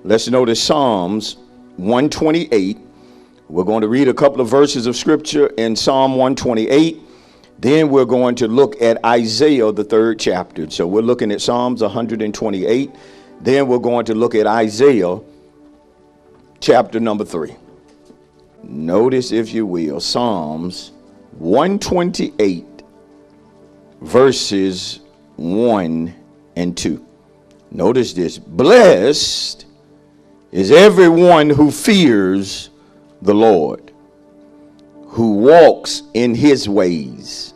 Let's notice Psalms 128. We're going to read a couple of verses of scripture in Psalm 128. Then we're going to look at Isaiah, the 3rd chapter. So we're looking at Psalms 128. Then we're going to look at Isaiah, chapter number 3. Notice, if you will, Psalms 128, verses 1 and 2. Notice this. Blessed is everyone who fears the Lord, who walks in his ways.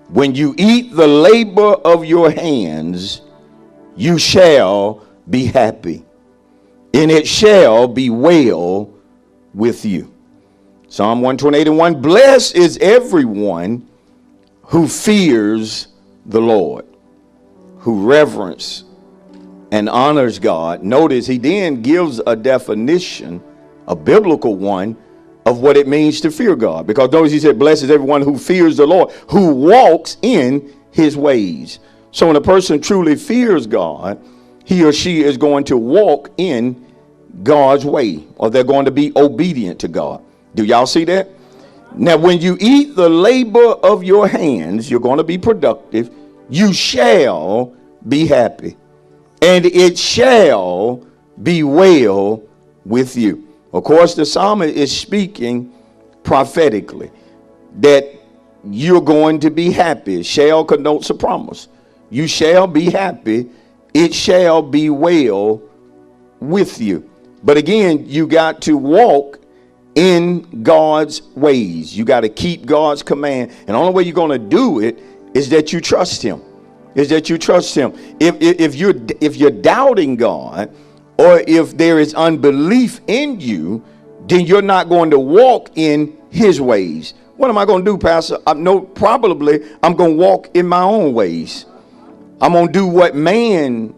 When you eat the labor of your hands, you shall be happy, and it shall be well with you. Psalm 128:1. Blessed is everyone who fears the Lord, who reverence and honors God. Notice he then gives a definition, a biblical one, of what it means to fear God. Because notice he said, blessed is everyone who fears the Lord, who walks in his ways. So when a person truly fears God, he or she is going to walk in God's way, or they're going to be obedient to God. Do y'all see that? Now, when you eat the labor of your hands, you're going to be productive. You shall be happy, and it shall be well with you. Of course, the psalmist is speaking prophetically that you're going to be happy. Shall connotes a promise. You shall be happy. It shall be well with you. But again, you got to walk in God's ways. You got to keep God's command. And the only way you're going to do it is that you trust him. If you're doubting God, or if there is unbelief in you, then you're not going to walk in his ways. What am I going to do, Pastor? Probably I'm going to walk in my own ways. I'm going to do what man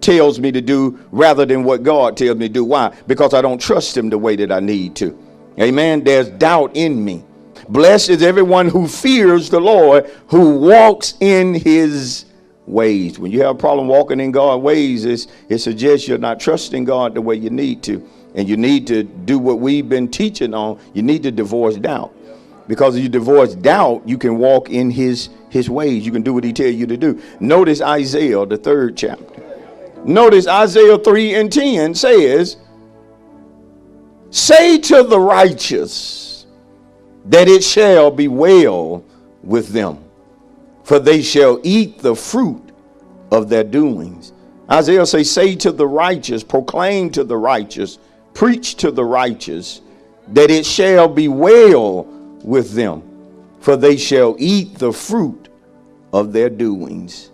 tells me to do rather than what God tells me to do. Why? Because I don't trust him the way that I need to. Amen. There's doubt in me. Blessed is everyone who fears the Lord, who walks in his ways. When you have a problem walking in God's ways, it suggests you're not trusting God the way you need to. And you need to do what we've been teaching on. You need to divorce doubt. Because if you divorce doubt, you can walk in his ways. You can do what he tells you to do. Notice Isaiah, the 3rd chapter. Notice Isaiah 3:10 says, say to the righteous that it shall be well with them, for they shall eat the fruit of their doings. Isaiah says, say to the righteous, proclaim to the righteous, preach to the righteous, that it shall be well with them, for they shall eat the fruit of their doings.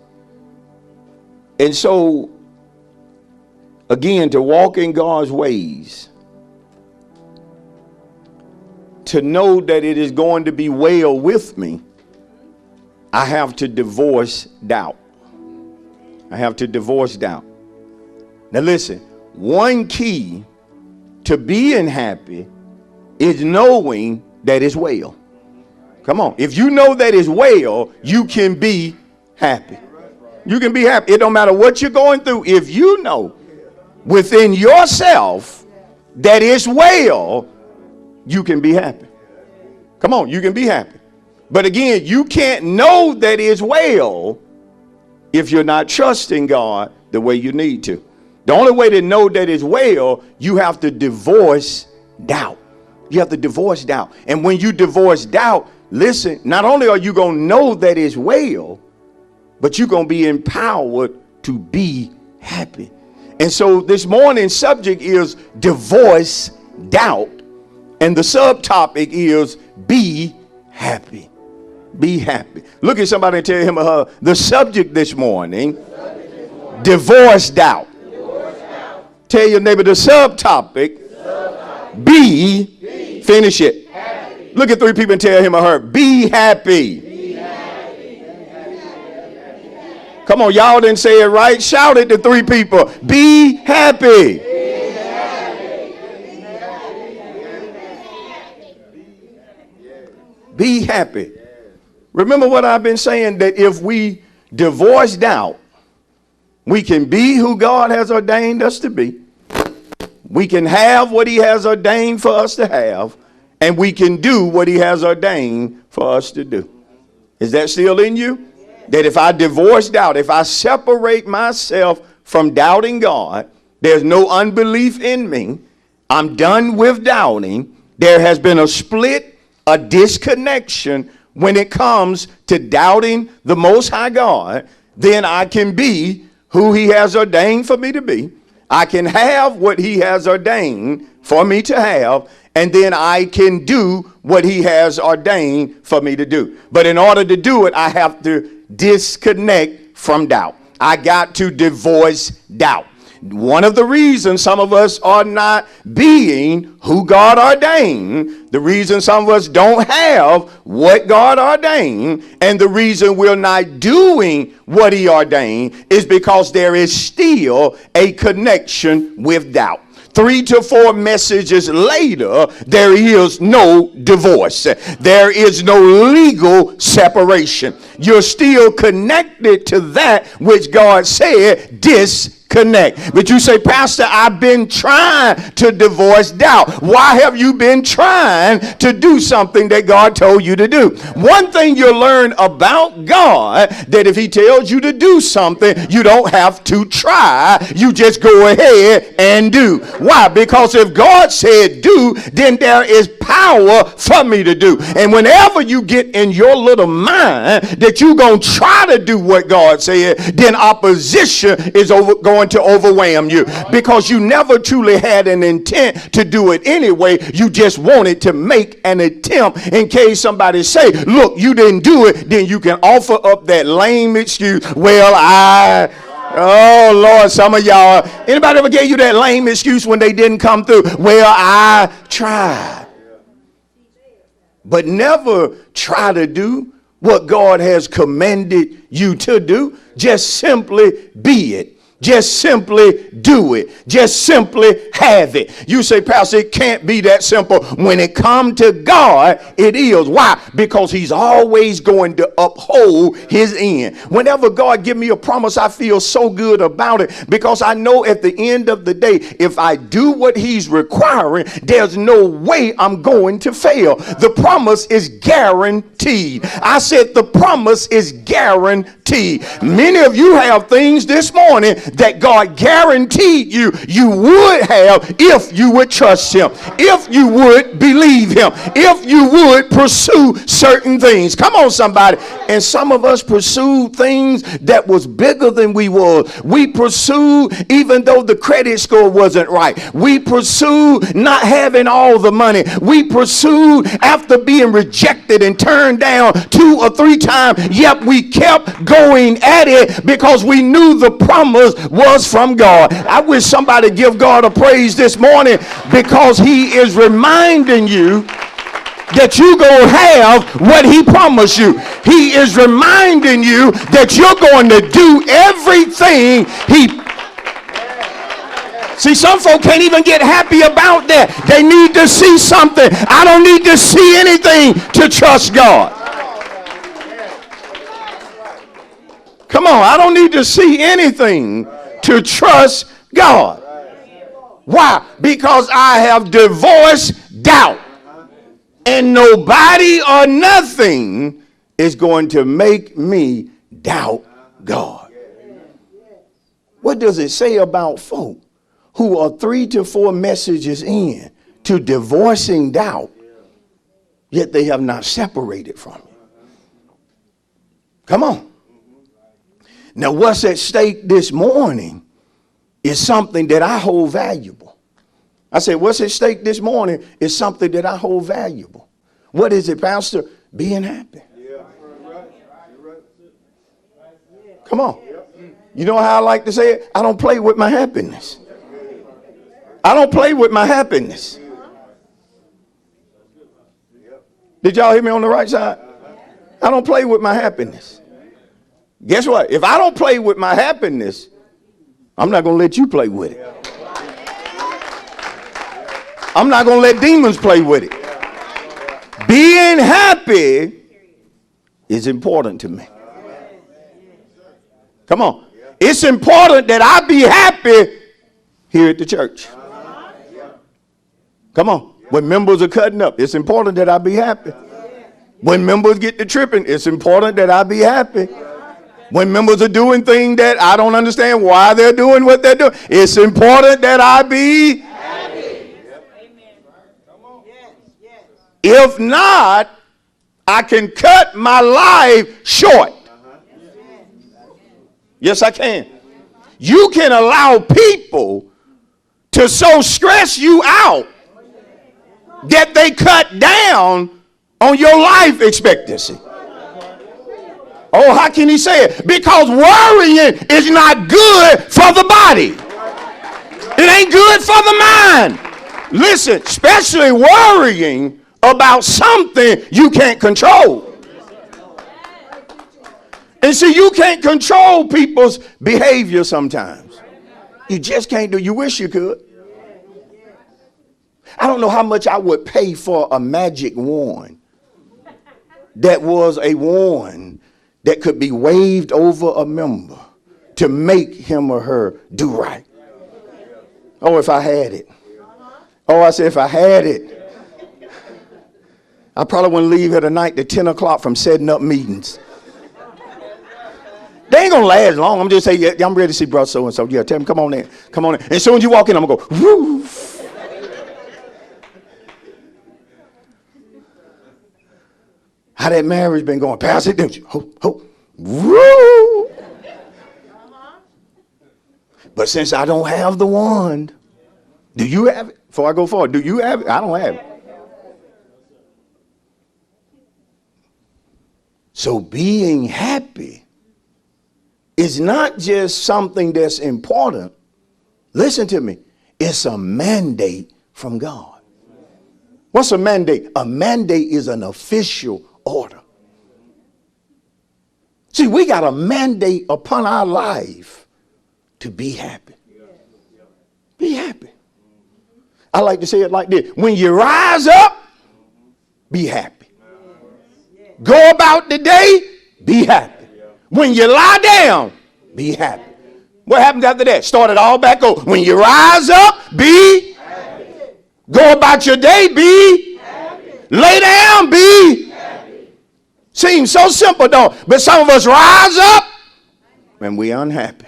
And so, again, to walk in God's ways, to know that it is going to be well with me, I have to divorce doubt. Now listen, one key to being happy is knowing that it's well. Come on. If you know that it's well, you can be happy. You can be happy. It don't matter what you're going through. If you know within yourself that it's well, you can be happy. Come on, you can be happy. But again, you can't know that it's well if you're not trusting God the way you need to. The only way to know that it's well, you have to divorce doubt. You have to divorce doubt. And when you divorce doubt, listen, not only are you going to know that it's well, but you're going to be empowered to be happy. And so this morning's subject is divorce doubt. And the subtopic is be happy. Be happy. Look at somebody and tell him or her, the subject this morning, divorce doubt. Tell your neighbor the subtopic, be, finish it. Happy. Look at 3 people and tell him or her, be happy. Be happy. Come on, y'all didn't say it right. Shout it to 3 people. Be happy. Be happy. Be happy. Remember what I've been saying, that if we divorce doubt, we can be who God has ordained us to be. We can have what he has ordained for us to have, and we can do what he has ordained for us to do. Is that still in you? That if I divorce doubt, if I separate myself from doubting God, there's no unbelief in me, I'm done with doubting, there has been a split, a disconnection when it comes to doubting the Most High God, then I can be who he has ordained for me to be. I can have what he has ordained for me to have, and then I can do what he has ordained for me to do. But in order to do it, I have to disconnect from doubt. I got to divorce doubt. One of the reasons some of us are not being who God ordained, the reason some of us don't have what God ordained, and the reason we're not doing what he ordained is because there is still a connection with doubt. 3 to 4 messages later, there is no divorce. There is no legal separation. You're still connected to that which God said disconnect. But you say, Pastor, I've been trying to divorce doubt. Why have you been trying to do something that God told you to do? One thing you'll learn about God, that if he tells you to do something, you don't have to try. You just go ahead and do. Why? Because if God said do, then there is power for me to do. And whenever you get in your little mind that you're going to try to do what God said, then opposition is going to overwhelm you, because you never truly had an intent to do it anyway. You just wanted to make an attempt in case somebody say, look, you didn't do it. Then you can offer up that lame excuse. Well, oh Lord, some of y'all, anybody ever gave you that lame excuse when they didn't come through? Well, I tried. But never try to do what God has commanded you to do. Just simply be it. Just simply do it. Just simply have it. You say, Pastor, it can't be that simple. When it comes to God, it is. Why? Because he's always going to uphold his end. Whenever God give me a promise, I feel so good about it, because I know at the end of the day, if I do what he's requiring, there's no way I'm going to fail. The promise is guaranteed. I said the promise is guaranteed. Many of you have things this morning that God guaranteed you would have if you would trust him, if you would believe him, if you would pursue certain things. Come on, somebody. And some of us pursued things that was bigger than we were. We pursued even though the credit score wasn't right. We pursued not having all the money. We pursued after being rejected and turned down 2 or 3 times. Yet we kept going at it because we knew the promise was from God. I wish somebody give God a praise this morning, because he is reminding you that you're going to have what he promised you. He is reminding you that you're going to do everything he. See, some folk can't even get happy about that. They need to see something. I don't need to see anything to trust God. Come on, I don't need to see anything to trust God. Why? Because I have divorced doubt. And nobody or nothing is going to make me doubt God. What does it say about folk who are 3 to 4 messages in to divorcing doubt, yet they have not separated from it? Come on. Now, what's at stake this morning is something that I hold valuable. I said, what's at stake this morning is something that I hold valuable. What is it, Pastor? Being happy. Come on. You know how I like to say it? I don't play with my happiness. I don't play with my happiness. Did y'all hear me on the right side? I don't play with my happiness. Guess what? If I don't play with my happiness, I'm not going to let you play with it. I'm not going to let demons play with it. Being happy is important to me. Come on. It's important that I be happy here at the church. Come on. When members are cutting up, it's important that I be happy. When members get to tripping, it's important that I be happy. When members are doing things that I don't understand why they're doing what they're doing, it's important that I be happy. If not, I can cut my life short. Yes, I can. You can allow people to so stress you out that they cut down on your life expectancy. Oh, how can he say it? Because worrying is not good for the body. It ain't good for the mind. Listen, especially worrying about something you can't control. And see, you can't control people's behavior sometimes. You just can't do. You wish you could. I don't know how much I would pay for a magic wand that was a wand that could be waved over a member to make him or her do right. Oh, if I had it. Oh, I said if I had it. I probably wouldn't leave here tonight at 10 o'clock from setting up meetings. They ain't gonna last long. I'm just saying, yeah, I'm ready to see brother so and so. Yeah, tell him, come on in, come on in. And as soon as you walk in, I'm gonna go, woof. How that marriage been going? Pass it, didn't you? Ho, ho, woo. But since I don't have the wand, do you have it? Before I go forward, do you have it? I don't have it. So being happy is not just something that's important. Listen to me. It's a mandate from God. What's a mandate? A mandate is an official order. See, we got a mandate upon our life to be happy. Be happy. I like to say it like this. When you rise up, be happy. Go about the day, be happy. When you lie down, be happy. What happens after that? Start it all back over. When you rise up, be happy. Go about your day, be happy. Lay down, be happy. Seems so simple, though. But some of us rise up and we unhappy.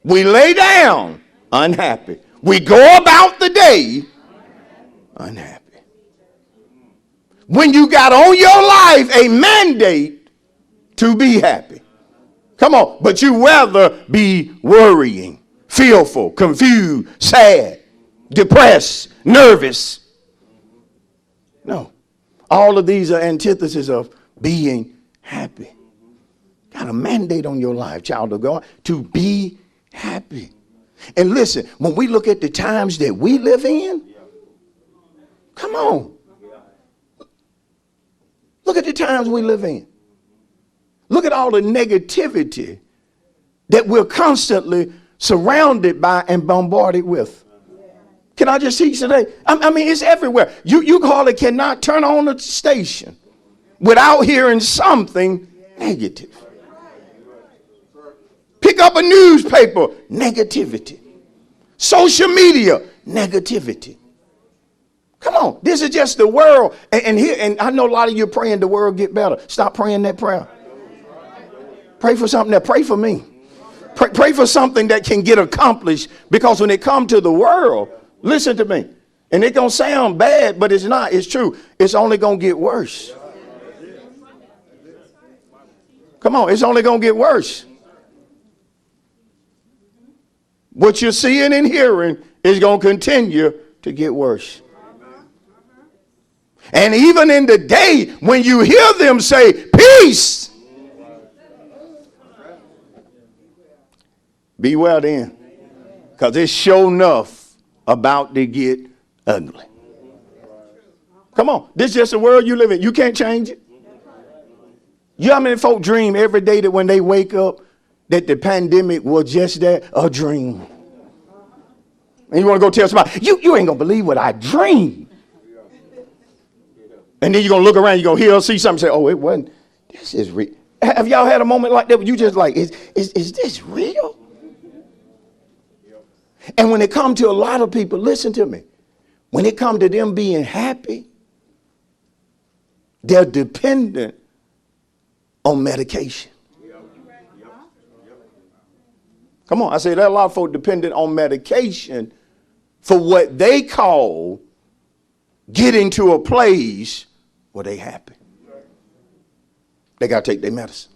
We lay down unhappy. We go about the day unhappy. When you got on your life a mandate to be happy. Come on, but you rather be worrying, fearful, confused, sad, depressed, nervous. No, all of these are antitheses of being happy. Got a mandate on your life, child of God, to be happy. And listen, when we look at the times that we live in, come on. Look at the times we live in. Look at all the negativity that we're constantly surrounded by and bombarded with. Can I just teach today? I mean, it's everywhere. You hardly cannot turn on a station without hearing something negative. Pick up a newspaper, negativity. Social media, negativity. Come on, this is just the world. And I know a lot of you are praying the world get better. Stop praying that prayer. Pray for something that, pray for me. Pray for something that can get accomplished, because when it comes to the world, listen to me, and it's going to sound bad, but it's not, it's true. It's only going to get worse. Come on, it's only going to get worse. What you're seeing and hearing is going to continue to get worse. And even in the day when you hear them say, peace, beware then, because it's sure enough about to get ugly. Come on, this is just the world you live in. You can't change it. You know how many folk dream every day that when they wake up that the pandemic was just that, a dream? And you want to go tell somebody, you ain't going to believe what I dreamed. And then you're going to look around, you're going to hear or see something, say, oh, it wasn't. This is real. Have y'all had a moment like that where you just like, is this real? And when it comes to a lot of people, listen to me. when it comes to them being happy, they're dependent on medication. Come on, I say there are a lot of folks dependent on medication for what they call getting to a place where they happy. They got to take their medicine.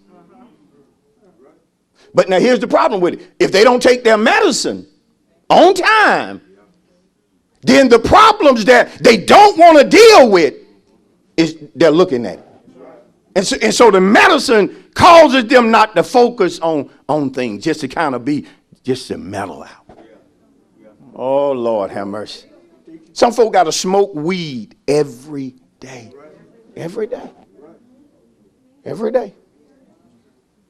But now here's the problem with it. If they don't take their medicine on time, then the problems that they don't want to deal with is they're looking at it. And so the medicine causes them not to focus on things, just to kind of be, just to mellow out. Oh, Lord, have mercy. Some folk got to smoke weed every day. Every day. Every day.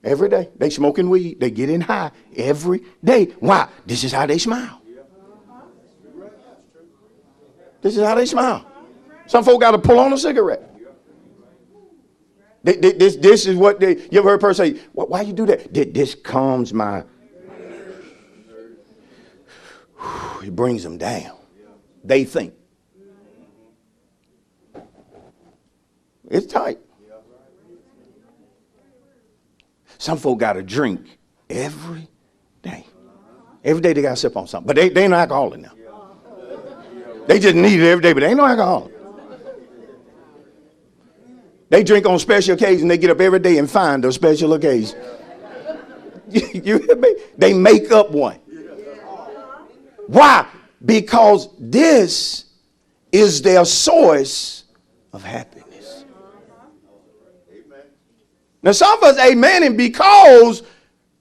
Every day. They smoking weed. They getting high every day. Why? This is how they smile. This is how they smile. Some folk got to pull on a cigarette. This is what you ever heard a person say, why you do that? This calms my, it brings them down. They think. It's tight. Some folk got to drink every day. Every day they got to sip on something. But they ain't no alcoholic now. They just need it every day, but they ain't no alcoholic. They drink on special occasions. They get up every day and find a special occasion. You hear me? They make up one. Why? Because this is their source of happiness. Now some of us, amen, and because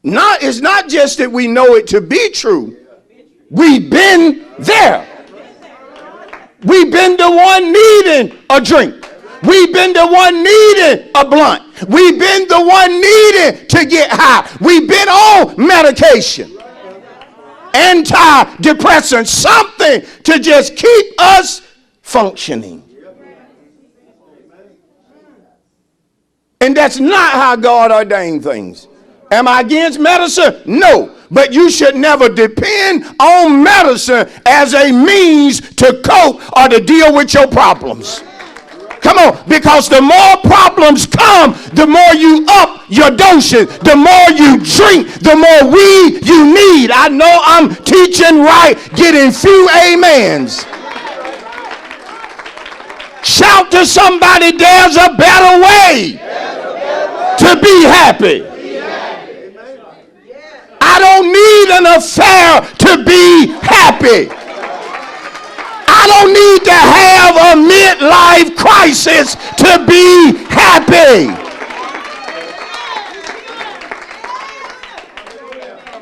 it's not just that we know it to be true. We've been there. We've been the one needing a drink. We've been the one needing a blunt. We've been the one needing to get high. We've been on medication. Antidepressant, something to just keep us functioning. And that's not how God ordained things. Am I against medicine? No. But you should never depend on medicine as a means to cope or to deal with your problems. Come on, because the more problems come, the more you up your dosage, the more you drink, the more weed you need. I know I'm teaching right, getting few amens. Shout to somebody, there's a better way to be happy. I don't need an affair to be happy. I don't need to have a midlife crisis to be happy.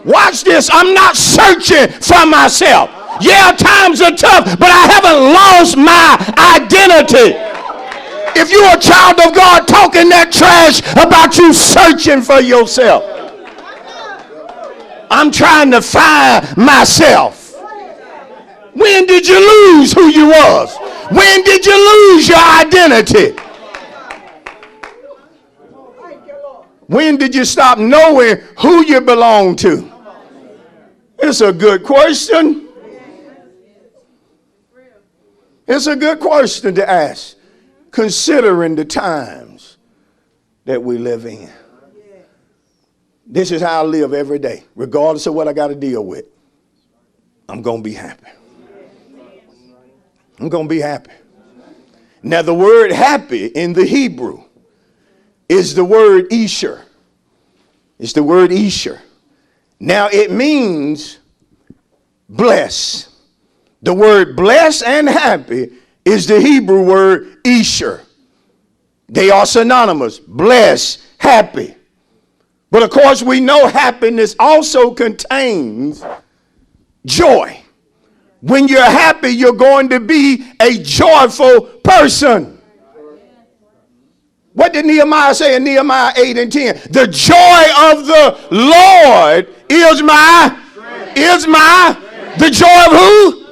Watch this. I'm not searching for myself. Yeah, times are tough, but I haven't lost my identity. If you're a child of God talking that trash about you searching for yourself, I'm trying to find myself. When did you lose who you was? When did you lose your identity? When did you stop knowing who you belong to? It's a good question. It's a good question to ask, considering the times that we live in. This is how I live every day. Regardless of what I got to deal with, I'm going to be happy. I'm going to be happy. Now, the word happy in the Hebrew is the word Isher. It's the word Isher. Now, it means bless. The word bless and happy is the Hebrew word Isher. They are synonymous. Bless, happy. But of course, we know happiness also contains joy. When you're happy, you're going to be a joyful person. What did Nehemiah say in Nehemiah 8 and 10? The joy of the Lord is the joy of who?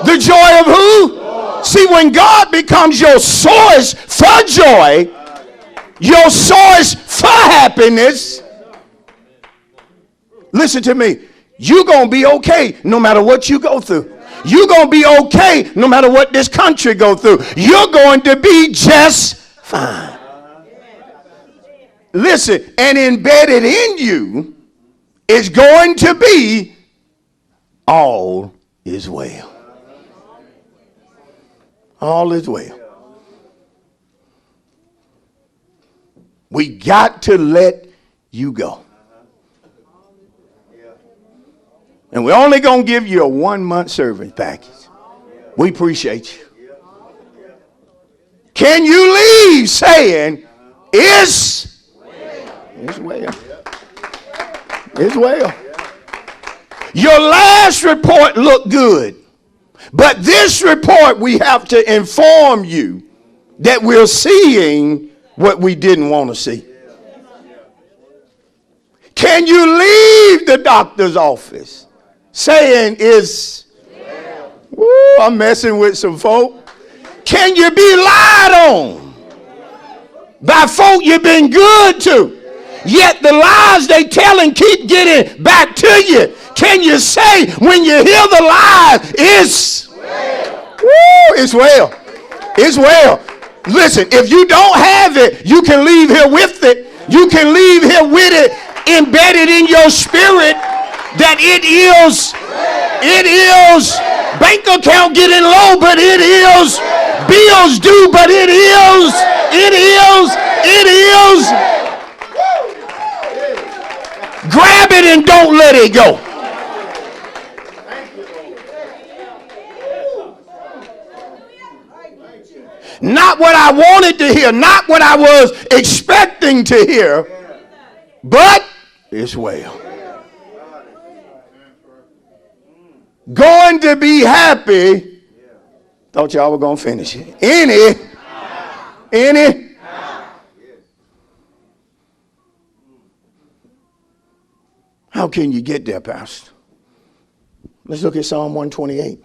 The joy of who? See, when God becomes your source for joy, your source for happiness, listen to me, you're going to be okay no matter what you go through. You're going to be okay no matter what this country go through. You're going to be just fine. Listen, and embedded in you is going to be all is well. All is well. We got to let you go. And we're only going to give you a 1-month service package. We appreciate you. Can you leave saying, it's well. It's well. Your last report looked good. But this report, we have to inform you that we're seeing what we didn't want to see. Can you leave the doctor's office saying it's, I'm messing with some folk. Can you be lied on by folk you've been good to, yet the lies they telling keep getting back to you? Can you say when you hear the lies, it's well. It's well. Listen, if you don't have it, you can leave here with it. You can leave here with it embedded in your spirit that it is bank account getting low, but it is bills due, but it is. Grab it and don't let it go. Not what I wanted to hear, not what I was expecting to hear, but it's well. Going to be happy. Thought y'all were going to finish it. Any. How can you get there, Pastor? Let's look at Psalm 128.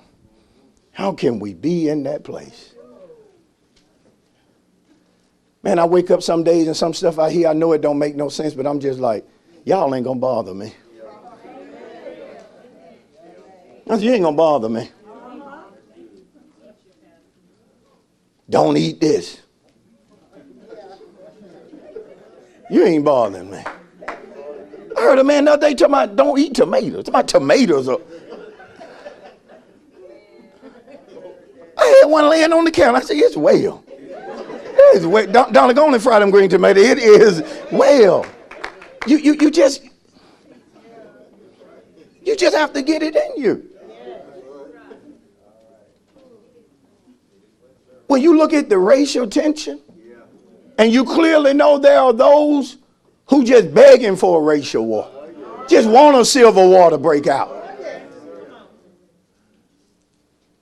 How can we be in that place? Man, I wake up some days and some stuff I hear, I know it don't make no sense, but I'm just like, y'all ain't going to bother me. You ain't going to bother me. Don't eat this. You ain't bothering me. I heard a man the other day talking about don't eat tomatoes. My tomatoes are... I had one laying on the counter. I said, it's well. It's well. Don't go on and fry them green tomatoes. It is well. You just have to get it in you. When you look at the racial tension, and you clearly know there are those who just begging for a racial war, just want a civil war to break out.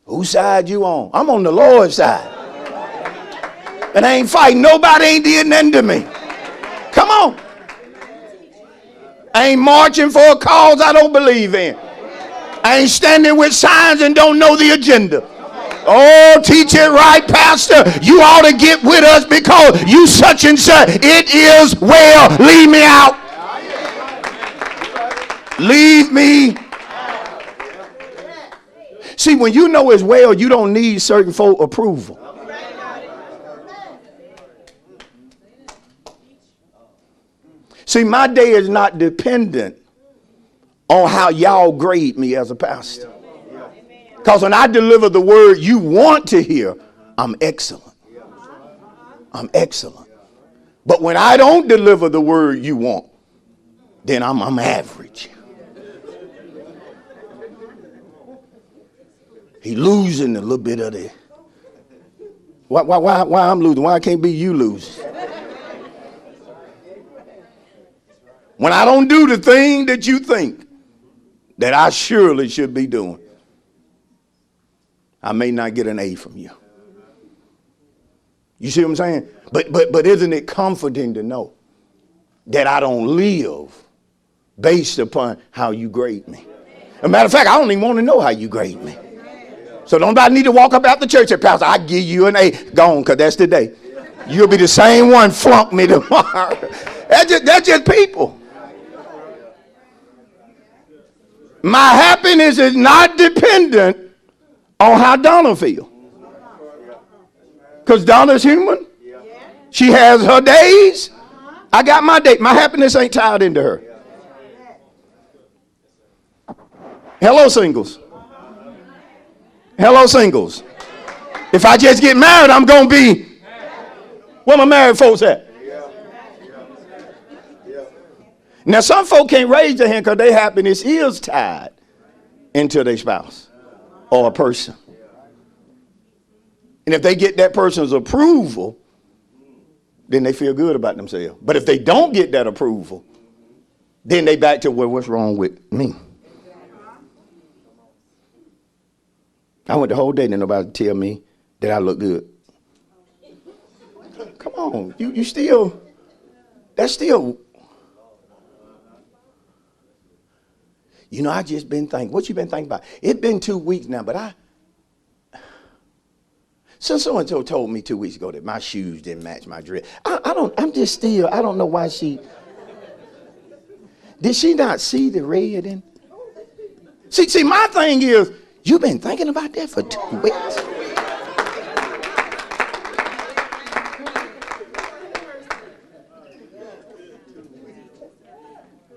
Whose side you on? I'm on the Lord's side. And I ain't fighting. Nobody ain't did nothing to me. Come on. I ain't marching for a cause I don't believe in. I ain't standing with signs and don't know the agenda. Oh, teach it right, Pastor. You ought to get with us because you such and such. It is well. Leave me out. Leave me. See, when you know it's well, you don't need certain folk approval. See, my day is not dependent on how y'all grade me as a pastor. Because when I deliver the word you want to hear, I'm excellent. I'm excellent. But when I don't deliver the word you want, then I'm average. He losing a little bit of the... Why I'm losing? Why I can't be you losing? When I don't do the thing that you think that I surely should be doing, I may not get an A from you. You see what I'm saying? But isn't it comforting to know that I don't live based upon how you grade me? As a matter of fact, I don't even want to know how you grade me. So nobody need to walk up after church and Pastor, I give you an A. Go on, because that's today. You'll be the same one flunk me tomorrow. That's just people. My happiness is not dependent on how Donna feels. Because Donna's human. She has her days. I got my day. My happiness ain't tied into her. Hello, singles. Hello, singles. If I just get married, I'm going to be. Where my married folks at? Now, some folk can't raise their hand because their happiness is tied into their spouse or a person. And if they get that person's approval, then they feel good about themselves. But if they don't get that approval, then they back to, well, what's wrong with me? I went the whole day and nobody tell me that I look good. Come on, you still, that's still. You know, I just been thinking, what you been thinking about? It's been 2 weeks now, but so-and-so told me 2 weeks ago that my shoes didn't match my dress. I don't know why did she not see the red in? See, my thing is, you've been thinking about that for 2 weeks.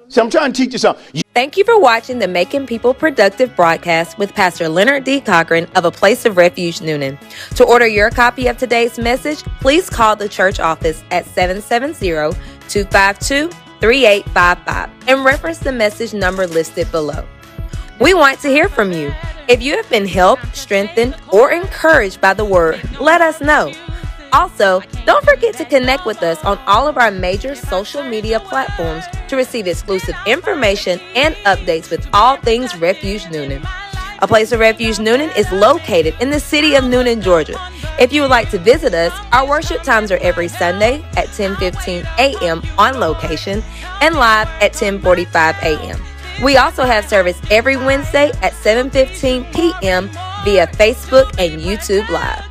So I'm trying to teach you something. Thank you for watching the Making People Productive broadcast with Pastor Leonard D. Cochran of A Place of Refuge, Noonan. To order your copy of today's message, please call the church office at 770-252-3855 and reference the message number listed below. We want to hear from you. If you have been helped, strengthened, or encouraged by the word, let us know. Also, don't forget to connect with us on all of our major social media platforms to receive exclusive information and updates with all things Refuge Noonan. A Place of Refuge Noonan is located in the city of Noonan, Georgia. If you would like to visit us, our worship times are every Sunday at 10:15 a.m. on location and live at 10:45 a.m. We also have service every Wednesday at 7:15 p.m. via Facebook and YouTube Live.